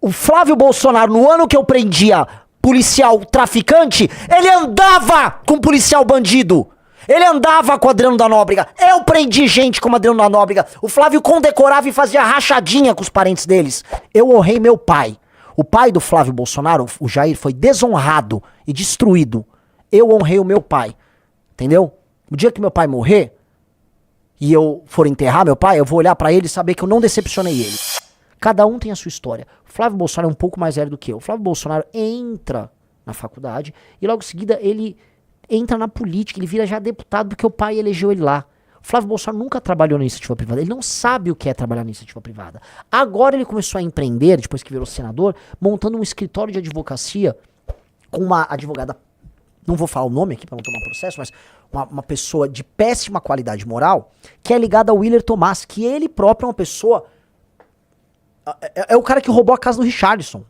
O Flávio Bolsonaro, no ano que eu prendia policial traficante, ele andava com policial bandido. Ele andava com o Adriano da Nóbrega. Eu prendi gente como Adriano da Nóbrega. O Flávio condecorava e fazia rachadinha com os parentes deles. Eu honrei meu pai. O pai do Flávio Bolsonaro, o Jair, foi desonrado e destruído. Eu honrei o meu pai. Entendeu? O dia que meu pai morrer e eu for enterrar meu pai, eu vou olhar pra ele e saber que eu não decepcionei ele. Cada um tem a sua história. O Flávio Bolsonaro é um pouco mais velho do que eu. O Flávio Bolsonaro entra na faculdade e logo em seguida ele entra na política, ele vira já deputado porque o pai elegeu ele lá. O Flávio Bolsonaro nunca trabalhou na iniciativa privada, ele não sabe o que é trabalhar na iniciativa privada. Agora ele começou a empreender, depois que virou senador, montando um escritório de advocacia com uma advogada, não vou falar o nome aqui para não tomar processo, mas uma pessoa de péssima qualidade moral, que é ligada ao Willer Tomás, que ele próprio é uma pessoa... É o cara que roubou a casa do Richarlison.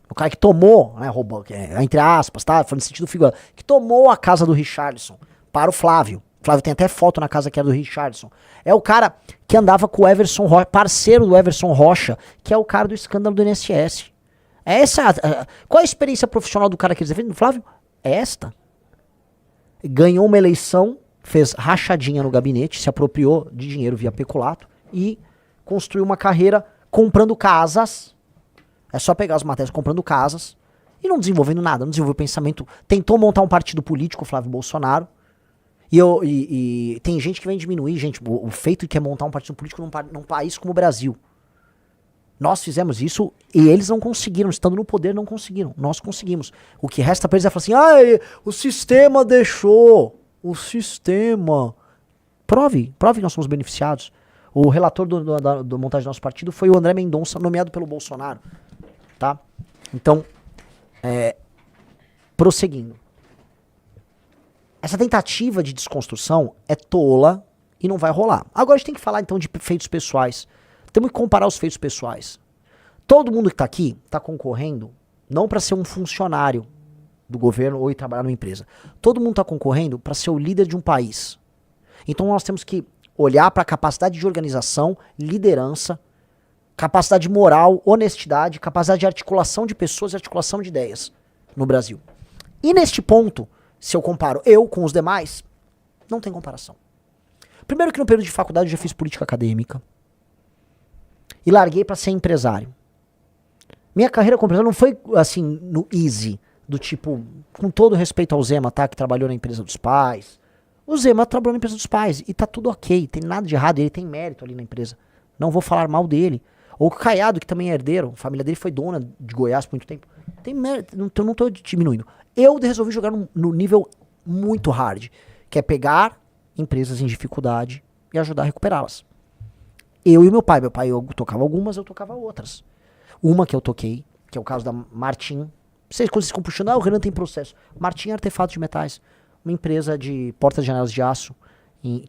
O cara que tomou, né, roubou, entre aspas, tá? Falando no sentido figurado, que tomou a casa do Richarlison para o Flávio. O Flávio tem até foto na casa que era do Richarlison. É o cara que andava com o Everson Rocha, parceiro do Everson Rocha, que é o cara do escândalo do INSS. Qual a experiência profissional do cara que eles defendem? Do Flávio? É esta. Ganhou uma eleição, fez rachadinha no gabinete, se apropriou de dinheiro via peculato e construiu uma carreira comprando casas. É só pegar as matérias comprando casas e não desenvolvendo nada, não desenvolveu pensamento. Tentou montar um partido político, o Flávio Bolsonaro. E tem gente que vem diminuir, gente, o feito que é montar um partido político num país como o Brasil. Nós fizemos isso e eles não conseguiram, estando no poder não conseguiram. Nós conseguimos. O que resta pra eles é falar assim, o sistema deixou. O sistema. Prove que nós somos beneficiados. O relator do montagem do nosso partido foi o André Mendonça, nomeado pelo Bolsonaro. Tá? Então, prosseguindo. Essa tentativa de desconstrução é tola e não vai rolar. Agora a gente tem que falar então de feitos pessoais. Temos que comparar os feitos pessoais. Todo mundo que tá aqui tá concorrendo não para ser um funcionário do governo ou ir trabalhar numa empresa. Todo mundo tá concorrendo para ser o líder de um país. Então nós temos que olhar para a capacidade de organização, liderança, capacidade moral, honestidade, capacidade de articulação de pessoas e articulação de ideias no Brasil. E neste ponto, se eu comparo eu com os demais, não tem comparação. Primeiro que no período de faculdade eu já fiz política acadêmica e larguei para ser empresário. Minha carreira como empresário não foi assim no easy, do tipo, com todo respeito ao Zema, tá, que trabalhou na empresa dos pais. O Zema trabalhou na empresa dos pais e tá tudo ok, tem nada de errado, ele tem mérito ali na empresa. Não vou falar mal dele. Ou o Caiado, que também é herdeiro, a família dele foi dona de Goiás por muito tempo. Tem mérito, não tô diminuindo. Eu resolvi jogar no nível muito hard, que é pegar empresas em dificuldade e ajudar a recuperá-las. Eu e meu pai eu tocava algumas, eu tocava outras. Uma que eu toquei, que é o caso da Martim. Vocês ficam puxando, o Renan tem processo. Martim Artefatos de Metais, uma empresa de portas e janelas de aço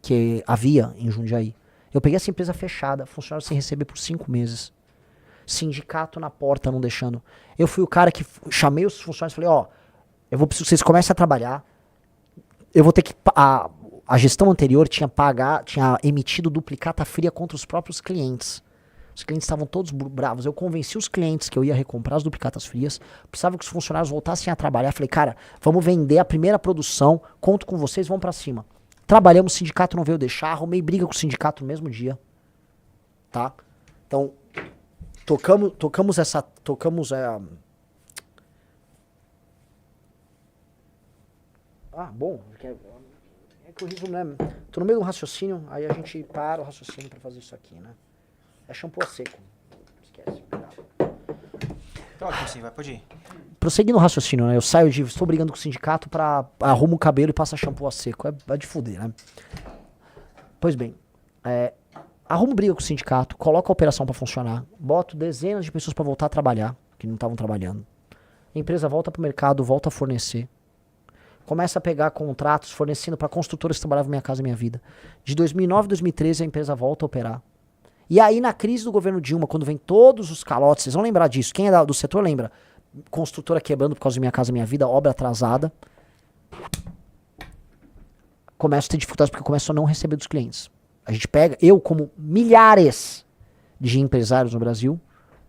que havia em Jundiaí. Eu peguei essa empresa fechada, funcionário sem receber por 5 meses. Sindicato na porta, não deixando. Eu fui o cara que chamei os funcionários e falei, eu vou precisar que vocês comecem a trabalhar. Eu vou ter que... A gestão anterior tinha emitido duplicata fria contra os próprios clientes. Os clientes estavam todos bravos. Eu convenci os clientes que eu ia recomprar as duplicatas frias. Precisava que os funcionários voltassem a trabalhar. Falei, cara, vamos vender a primeira produção. Conto com vocês, vamos pra cima. Trabalhamos, o sindicato não veio deixar. Arrumei briga com o sindicato no mesmo dia. Tá? Então, tocamos essa... bom. É que o riso, né? Tô no meio de um raciocínio, aí a gente para o raciocínio pra fazer isso aqui, né? É shampoo a seco. Esquece. Tá ótimo, sim, pode ir. Prosseguindo o raciocínio, né? Eu saio estou brigando com o sindicato arrumo o cabelo e passa shampoo a seco. É de fuder, né? Pois bem, arrumo briga com o sindicato, coloco a operação pra funcionar, boto dezenas de pessoas pra voltar a trabalhar, que não estavam trabalhando. A empresa volta pro mercado, volta a fornecer. Começa a pegar contratos fornecendo pra construtoras que trabalhavam Minha Casa Minha Vida. De 2009 a 2013 a empresa volta a operar. E aí na crise do governo Dilma, quando vem todos os calotes, vocês vão lembrar disso, quem é do setor lembra, construtora quebrando por causa de Minha Casa Minha Vida, obra atrasada. Começo a ter dificuldades porque eu começo a não receber dos clientes. A gente pega, eu como milhares de empresários no Brasil,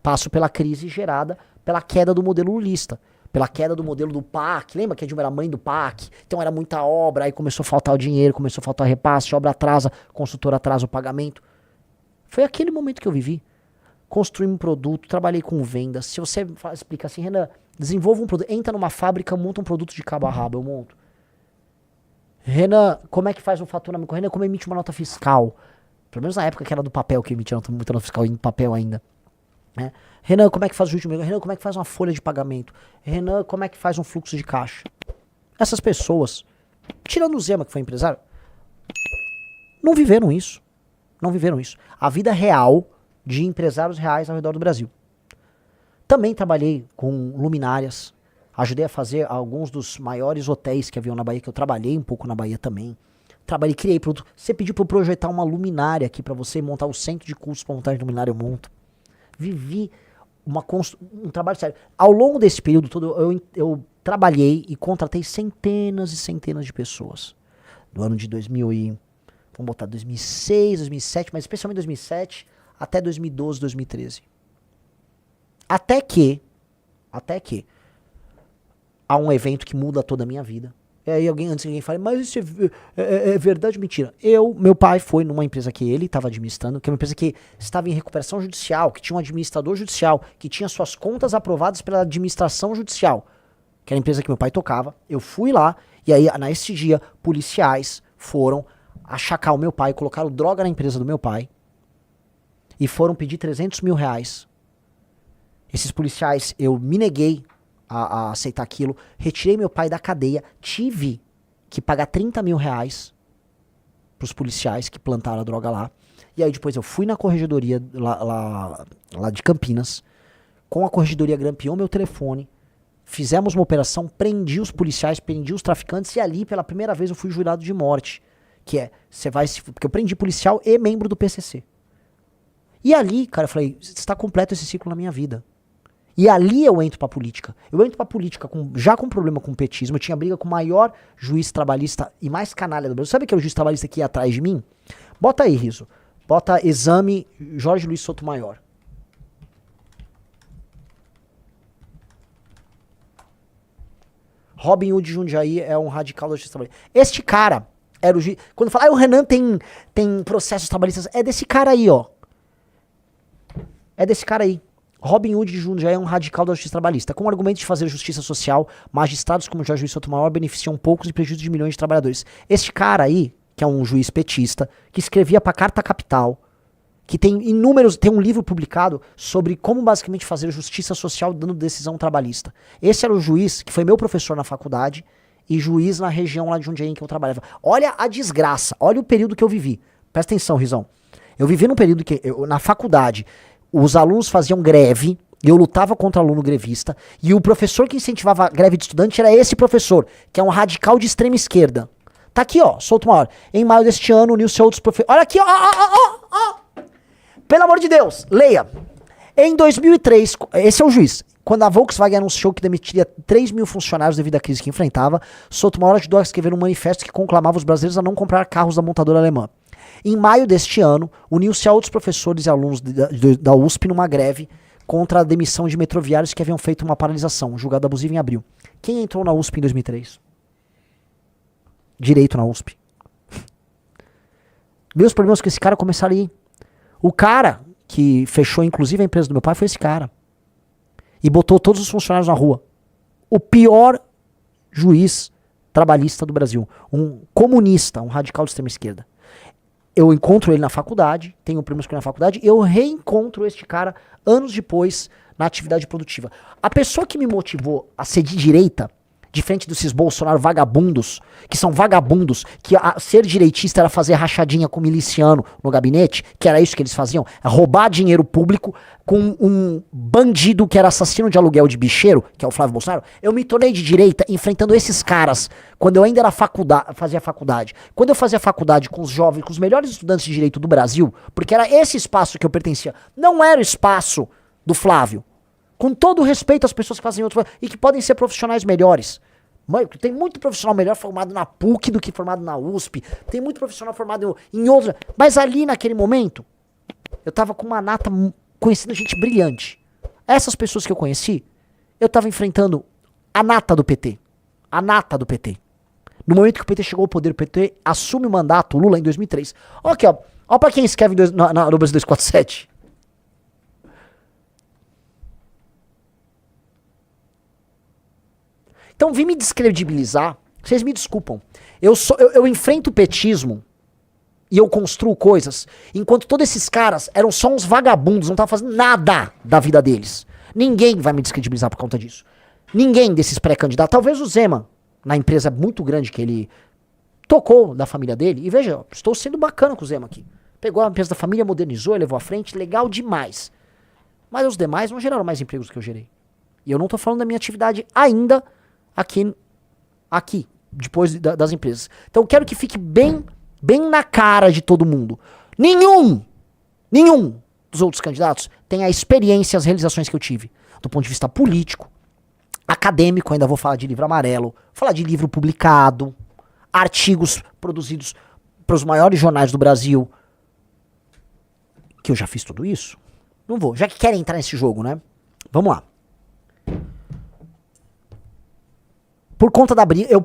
Passo pela crise gerada pela queda do modelo lulista, pela queda do modelo do PAC. Lembra que a Dilma era mãe do PAC? Então era muita obra, aí começou a faltar o dinheiro, começou a faltar repasse, obra atrasa, consultora atrasa o pagamento. Foi aquele momento que eu vivi. Construí um produto, trabalhei com vendas. Se você explica assim, Renan, desenvolva um produto, entra numa fábrica, monta um produto de cabo a rabo, eu monto. Renan, como é que faz um faturamento? Renan, como emite uma nota fiscal? Pelo menos na época que era do papel, que emitia muita nota fiscal em papel ainda. Né? Renan, como é que faz o juros? Renan, como é que faz uma folha de pagamento? Renan, como é que faz um fluxo de caixa? Essas pessoas, tirando o Zema, que foi empresário, não viveram isso. Não viveram isso. A vida real de empresários reais ao redor do Brasil. Também trabalhei com luminárias. Ajudei a fazer alguns dos maiores hotéis que haviam na Bahia, que eu trabalhei um pouco na Bahia também. Trabalhei, criei produto. Você pediu para eu projetar uma luminária aqui para você montar o centro de cursos para montagem de luminária, eu monto. Vivi um trabalho sério. Ao longo desse período todo, eu trabalhei e contratei centenas e centenas de pessoas. No ano de 2000 e... Vamos botar 2006, 2007, mas especialmente 2007, até 2012, 2013. Até que há um evento que muda toda a minha vida. E aí antes que alguém fale, mas isso é verdade ou mentira? Meu pai foi numa empresa que ele estava administrando, que é uma empresa que estava em recuperação judicial, que tinha um administrador judicial, que tinha suas contas aprovadas pela administração judicial, que era a empresa que meu pai tocava. Eu fui lá, e aí nesse dia, policiais foram achacar o meu pai, colocaram droga na empresa do meu pai, e foram pedir 300 mil reais. Esses policiais, eu me neguei a aceitar aquilo, retirei meu pai da cadeia, tive que pagar 30 mil reais pros policiais que plantaram a droga lá, e aí depois eu fui na corregedoria lá de Campinas, com a corregedoria grampeou meu telefone, fizemos uma operação, prendi os policiais, prendi os traficantes, e ali pela primeira vez eu fui jurado de morte, que é, porque eu prendi policial e membro do PCC. E ali, cara, eu falei, está completo esse ciclo na minha vida. E ali eu entro pra política. Eu entro pra política já com problema com o petismo. Eu tinha briga com o maior juiz trabalhista e mais canalha do Brasil. Sabe que é o juiz trabalhista que ia atrás de mim? Bota aí, Riso. Bota exame Jorge Luiz Sotomayor. Robin Hood Jundiaí é um radical da justiça trabalhista. Este cara era o juiz... Quando fala, o Renan tem processos trabalhistas, é desse cara aí, ó. É desse cara aí. Robin Hood de Jundiaí é um radical da justiça trabalhista. Com o argumento de fazer justiça social, magistrados como Jorge Luiz Sotomayor beneficiam poucos e prejudicam de milhões de trabalhadores. Este cara aí, que é um juiz petista, que escrevia pra Carta Capital, que tem um livro publicado sobre como basicamente fazer justiça social dando decisão trabalhista. Esse era o juiz que foi meu professor na faculdade e juiz na região lá de Jundiaí em que eu trabalhava. Olha a desgraça, olha o período que eu vivi. Presta atenção, Rizão. Eu vivi num período que, na faculdade, os alunos faziam greve, e eu lutava contra aluno grevista, e o professor que incentivava a greve de estudante era esse professor, que é um radical de extrema esquerda. Tá aqui, ó, Sotomayor. Em maio deste ano, uniu-se a outros professores. Olha aqui, ó. Pelo amor de Deus, leia. Em 2003, esse é o juiz. Quando a Volkswagen anunciou que demitiria 3 mil funcionários devido à crise que enfrentava, Sotomayor ajudou a escrever um manifesto que conclamava os brasileiros a não comprar carros da montadora alemã. Em maio deste ano, uniu-se a outros professores e alunos da USP numa greve contra a demissão de metroviários que haviam feito uma paralisação, julgada abusiva em abril. Quem entrou na USP em 2003? Direito na USP. Meus problemas com esse cara começaram aí. O cara que fechou inclusive a empresa do meu pai foi esse cara. E botou todos os funcionários na rua. O pior juiz trabalhista do Brasil. Um comunista, um radical de extrema esquerda. Eu encontro ele na faculdade, tenho problemas com ele na faculdade, e eu reencontro este cara anos depois na atividade produtiva. A pessoa que me motivou a ser de direita, diferente desses Bolsonaro vagabundos, que são vagabundos, que ser direitista era fazer rachadinha com miliciano no gabinete, que era isso que eles faziam, roubar dinheiro público com um bandido que era assassino de aluguel de bicheiro, que é o Flávio Bolsonaro. Eu me tornei de direita enfrentando esses caras quando eu ainda era fazia faculdade. Quando eu fazia faculdade com os jovens, com os melhores estudantes de direito do Brasil, porque era esse espaço que eu pertencia, não era o espaço do Flávio. Com todo o respeito às pessoas que fazem outros e que podem ser profissionais melhores. Tem muito profissional melhor formado na PUC do que formado na USP. Tem muito profissional formado em outra. Mas ali naquele momento, eu tava com uma nata conhecendo gente brilhante. Essas pessoas que eu conheci, eu tava enfrentando a nata do PT. A nata do PT. No momento que o PT chegou ao poder, o PT assume o mandato, o Lula, em 2003. Ó aqui, ó. Ó pra quem escreve no Brasil 247. Então, vim me descredibilizar. Vocês me desculpam. Eu enfrento o petismo e eu construo coisas, enquanto todos esses caras eram só uns vagabundos, não estavam fazendo nada da vida deles. Ninguém vai me descredibilizar por conta disso. Ninguém desses pré-candidatos. Talvez o Zema, na empresa muito grande que ele tocou da família dele. E veja, estou sendo bacana com o Zema aqui. Pegou a empresa da família, modernizou, levou à frente, legal demais. Mas os demais não geraram mais empregos do que eu gerei. E eu não estou falando da minha atividade ainda aqui depois das empresas. Então eu quero que fique bem na cara de todo mundo. Nenhum dos outros candidatos tem a experiência e as realizações que eu tive. Do ponto de vista político, acadêmico, ainda vou falar de livro amarelo, falar de livro publicado, artigos produzidos para os maiores jornais do Brasil. Que eu já fiz tudo isso? Não vou. Já que querem entrar nesse jogo, né? Vamos lá. Por conta da briga, eu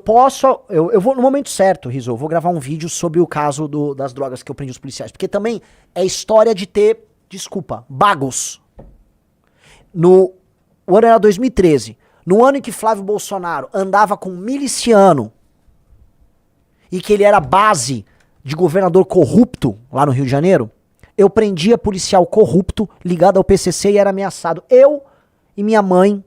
vou no momento certo, Rizzo, eu vou gravar um vídeo sobre o caso das drogas que eu prendi os policiais. Porque também é história de ter, bagos. O ano era 2013. No ano em que Flávio Bolsonaro andava com um miliciano e que ele era base de governador corrupto lá no Rio de Janeiro, eu prendia policial corrupto ligado ao PCC e era ameaçado. Eu e minha mãe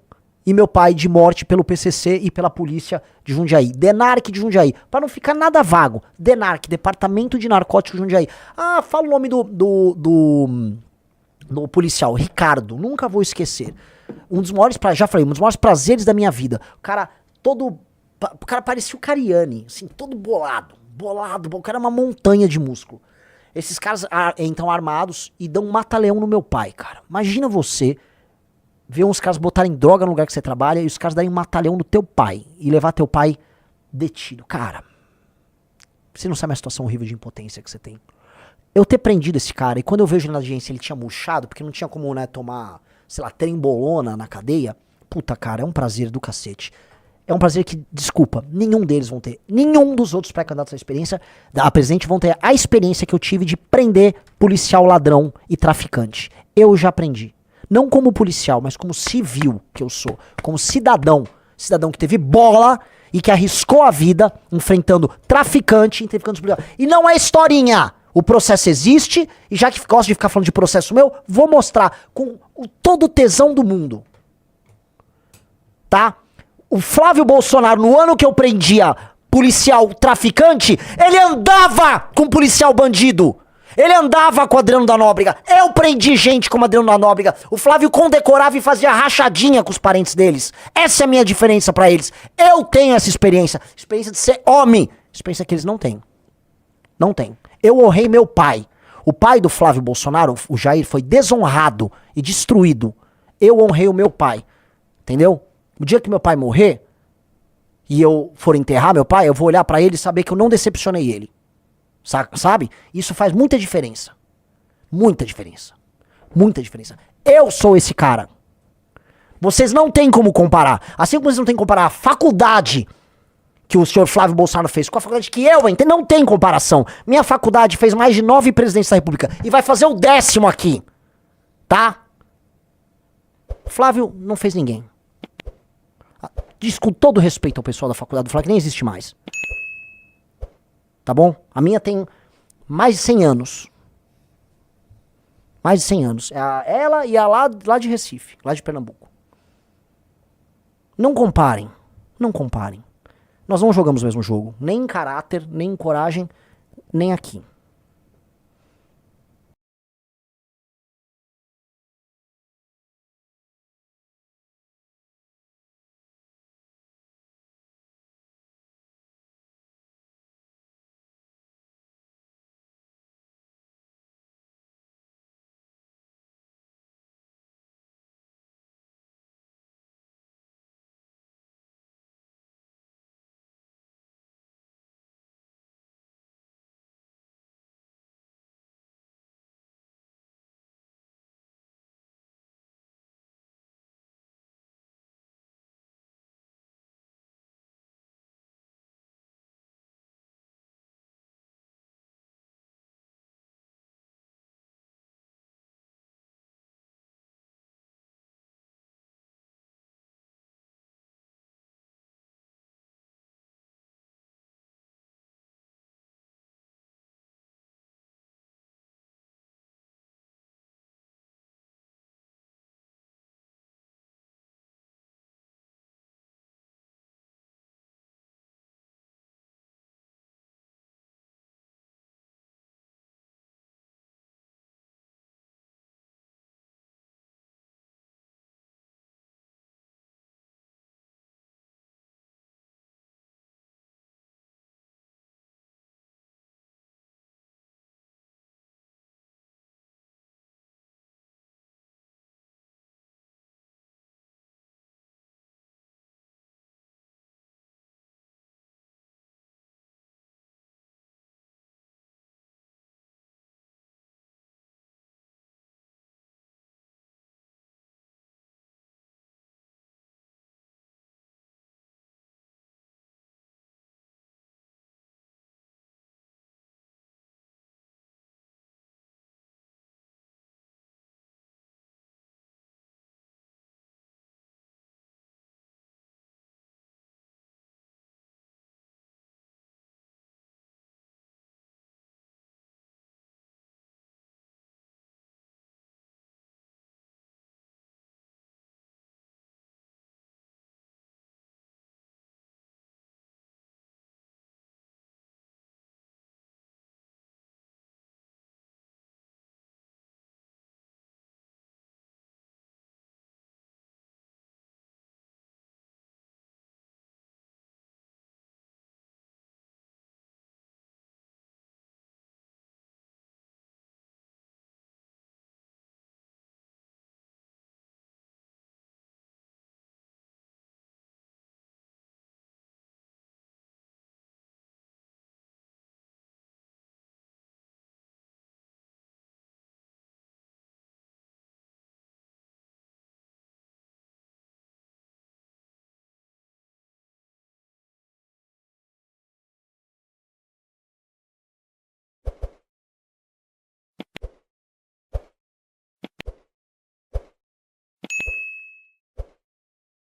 e meu pai de morte pelo PCC e pela polícia de Jundiaí. DENARC de Jundiaí. Pra não ficar nada vago. DENARC, Departamento de Narcóticos de Jundiaí. Ah, fala o nome do policial. Ricardo. Nunca vou esquecer. Um dos maiores prazeres da minha vida. O cara parecia o Cariani. Assim, todo bolado. O cara é uma montanha de músculo. Esses caras entram armados e dão um mata-leão no meu pai, cara. Imagina você ver uns caras botarem droga no lugar que você trabalha e os caras darem um mata-leão no teu pai e levar teu pai detido. Cara, você não sabe a situação horrível de impotência que você tem. Eu ter prendido esse cara e quando eu vejo ele na audiência ele tinha murchado, porque não tinha como, né, tomar, sei lá, trembolona na cadeia. Puta, cara, é um prazer do cacete. É um prazer que, desculpa, nenhum deles vão ter. Nenhum dos outros pré-candidatos a presidente vão ter a experiência que eu tive de prender policial ladrão e traficante. Eu já aprendi. Não como policial, mas como civil que eu sou. Como cidadão. Cidadão que teve bola e que arriscou a vida enfrentando traficante. E não é historinha. O processo existe. E já que gosto de ficar falando de processo meu, vou mostrar com todo o tesão do mundo. Tá? O Flávio Bolsonaro, no ano que eu prendia policial traficante, ele andava com policial bandido. Ele andava com o Adriano da Nóbrega. Eu prendi gente como Adriano da Nóbrega. O Flávio condecorava e fazia rachadinha com os parentes deles. Essa é a minha diferença pra eles. Eu tenho essa experiência. Experiência de ser homem. Experiência que eles não têm. Não tem. Eu honrei meu pai. O pai do Flávio Bolsonaro, o Jair, foi desonrado e destruído. Eu honrei o meu pai. Entendeu? O dia que meu pai morrer e eu for enterrar meu pai, eu vou olhar pra ele e saber que eu não decepcionei ele. Sabe? Isso faz muita diferença. Muita diferença. Muita diferença. Eu sou esse cara. Vocês não têm como comparar. Assim como vocês não têm como comparar a faculdade que o senhor Flávio Bolsonaro fez com a faculdade que eu entrei, não tem comparação. Minha faculdade fez mais de 9 presidentes da República e vai fazer o 10º aqui. Tá? Flávio não fez ninguém. Diz com todo respeito ao pessoal da faculdade do Flávio que nem existe mais. Tá bom? A minha tem mais de 100 anos. Mais de 100 anos. Ela e a lá de Recife, lá de Pernambuco. Não comparem. Não comparem. Nós não jogamos o mesmo jogo. Nem em caráter, nem em coragem, nem aqui.